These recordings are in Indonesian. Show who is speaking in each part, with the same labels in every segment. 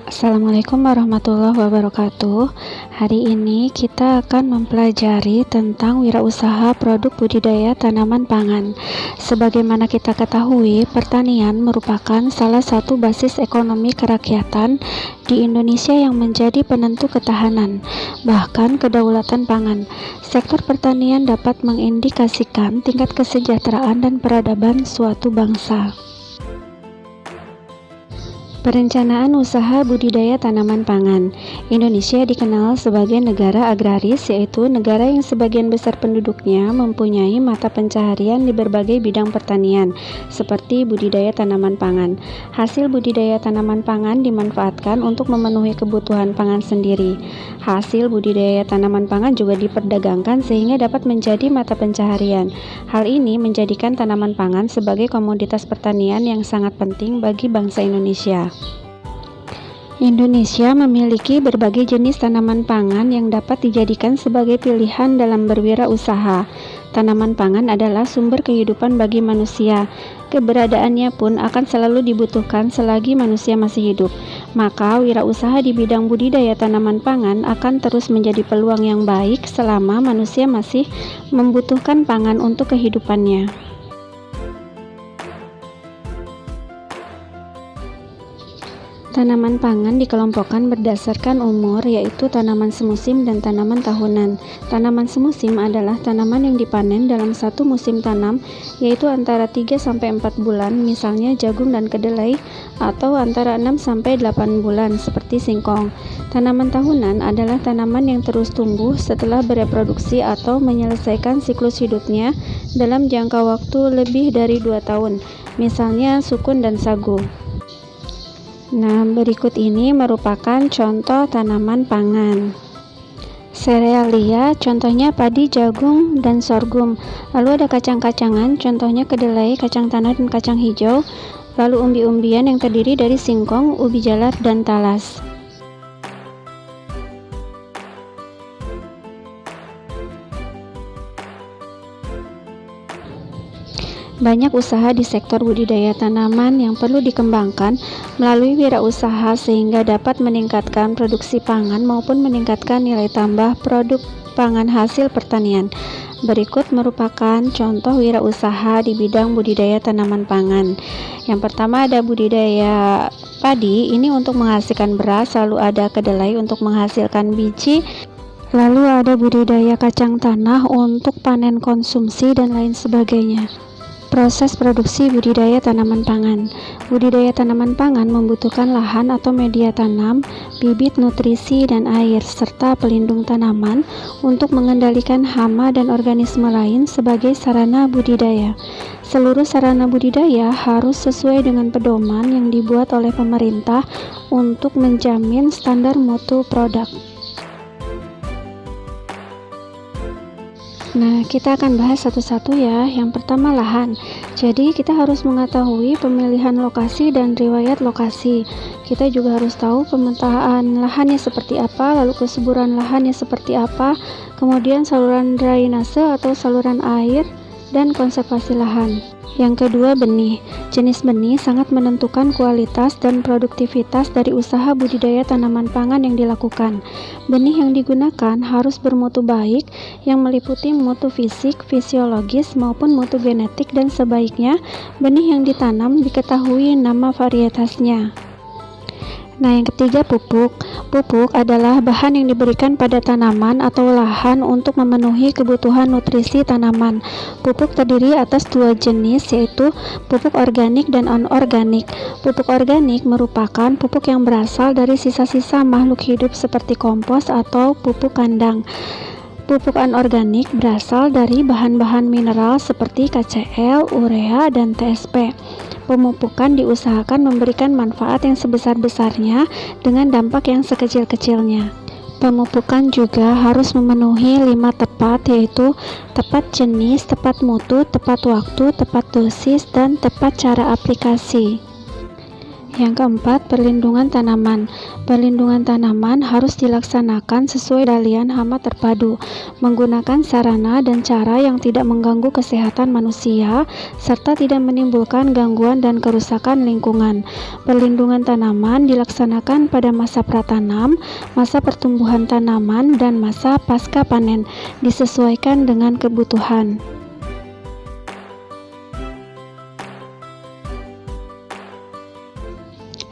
Speaker 1: Assalamualaikum warahmatullahi wabarakatuh. Hari ini kita akan mempelajari tentang wirausaha produk budidaya tanaman pangan. Sebagaimana kita ketahui, pertanian merupakan salah satu basis ekonomi kerakyatan di Indonesia yang menjadi penentu ketahanan, bahkan kedaulatan pangan. Sektor pertanian dapat mengindikasikan tingkat kesejahteraan dan peradaban suatu bangsa. Perencanaan usaha budidaya tanaman pangan. Indonesia dikenal sebagai negara agraris, yaitu negara yang sebagian besar penduduknya mempunyai mata pencaharian di berbagai bidang pertanian, seperti budidaya tanaman pangan. Hasil budidaya tanaman pangan dimanfaatkan untuk memenuhi kebutuhan pangan sendiri. Hasil budidaya tanaman pangan juga diperdagangkan sehingga dapat menjadi mata pencaharian. Hal ini menjadikan tanaman pangan sebagai komoditas pertanian yang sangat penting bagi bangsa Indonesia. Indonesia memiliki berbagai jenis tanaman pangan yang dapat dijadikan sebagai pilihan dalam berwirausaha. Tanaman pangan adalah sumber kehidupan bagi manusia. Keberadaannya pun akan selalu dibutuhkan selagi manusia masih hidup. Maka wirausaha di bidang budidaya tanaman pangan akan terus menjadi peluang yang baik selama manusia masih membutuhkan pangan untuk kehidupannya. Tanaman pangan dikelompokkan berdasarkan umur, yaitu tanaman semusim dan tanaman tahunan. Tanaman semusim adalah tanaman yang dipanen dalam satu musim tanam, yaitu antara 3-4 bulan, misalnya jagung dan kedelai, atau antara 6-8 bulan, seperti singkong. Tanaman tahunan adalah tanaman yang terus tumbuh setelah bereproduksi atau menyelesaikan siklus hidupnya dalam jangka waktu lebih dari 2 tahun, misalnya sukun dan sagu. Nah, berikut ini merupakan contoh tanaman pangan. Serealia, contohnya padi, jagung, dan sorghum. Lalu ada kacang-kacangan, contohnya kedelai, kacang tanah, dan kacang hijau. Lalu umbi-umbian yang terdiri dari singkong, ubi jalar, dan talas. Banyak usaha di sektor budidaya tanaman yang perlu dikembangkan melalui wirausaha sehingga dapat meningkatkan produksi pangan maupun meningkatkan nilai tambah produk pangan hasil pertanian. Berikut merupakan contoh wirausaha di bidang budidaya tanaman pangan. Yang pertama ada budidaya padi, ini untuk menghasilkan beras, lalu ada kedelai untuk menghasilkan biji, lalu ada budidaya kacang tanah untuk panen konsumsi dan lain sebagainya. Proses produksi budidaya tanaman pangan. Budidaya tanaman pangan membutuhkan lahan atau media tanam, bibit, nutrisi, dan air, serta pelindung tanaman untuk mengendalikan hama dan organisme lain sebagai sarana budidaya. Seluruh sarana budidaya harus sesuai dengan pedoman yang dibuat oleh pemerintah untuk menjamin standar mutu produk. Nah, kita akan bahas satu-satu ya. Yang pertama, lahan. Jadi, kita harus mengetahui pemilihan lokasi dan riwayat lokasi. Kita juga harus tahu pemetaan lahannya seperti apa, lalu kesuburan lahannya seperti apa, kemudian saluran drainase atau saluran air, dan konservasi lahan. Yang kedua, benih. Jenis benih sangat menentukan kualitas dan produktivitas dari usaha budidaya tanaman pangan yang dilakukan. Benih yang digunakan harus bermutu baik yang meliputi mutu fisik, fisiologis, maupun mutu genetik, dan sebaiknya benih yang ditanam diketahui nama varietasnya. Nah, yang ketiga, pupuk. Pupuk adalah bahan yang diberikan pada tanaman atau lahan untuk memenuhi kebutuhan nutrisi tanaman. Pupuk terdiri atas 2 jenis, yaitu pupuk organik dan anorganik. Pupuk organik merupakan pupuk yang berasal dari sisa-sisa makhluk hidup seperti kompos atau pupuk kandang. Pupuk anorganik berasal dari bahan-bahan mineral seperti KCl, urea, dan TSP. Pemupukan diusahakan memberikan manfaat yang sebesar-besarnya dengan dampak yang sekecil-kecilnya. Pemupukan juga harus memenuhi 5 tepat, yaitu tepat jenis, tepat mutu, tepat waktu, tepat dosis, dan tepat cara aplikasi. Yang keempat, perlindungan tanaman. Perlindungan tanaman harus dilaksanakan sesuai pengendalian hama terpadu, menggunakan sarana dan cara yang tidak mengganggu kesehatan manusia, serta tidak menimbulkan gangguan dan kerusakan lingkungan. Perlindungan tanaman dilaksanakan pada masa pratanam, masa pertumbuhan tanaman, dan masa pasca panen, disesuaikan dengan kebutuhan.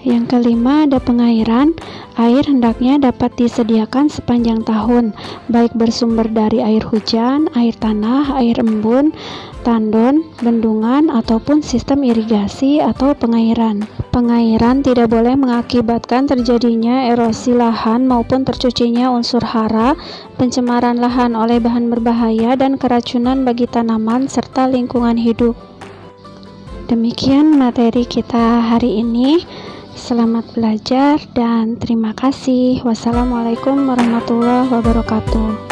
Speaker 1: Yang kelima, ada pengairan. Air hendaknya dapat disediakan sepanjang tahun, baik bersumber dari air hujan, air tanah, air embun, tandon, bendungan, ataupun sistem irigasi atau pengairan. Pengairan tidak boleh mengakibatkan terjadinya erosi lahan maupun tercucinya unsur hara, pencemaran lahan oleh bahan berbahaya, dan keracunan bagi tanaman serta lingkungan hidup. Demikian materi kita hari ini. Selamat belajar dan terima kasih. Wassalamualaikum warahmatullahi wabarakatuh.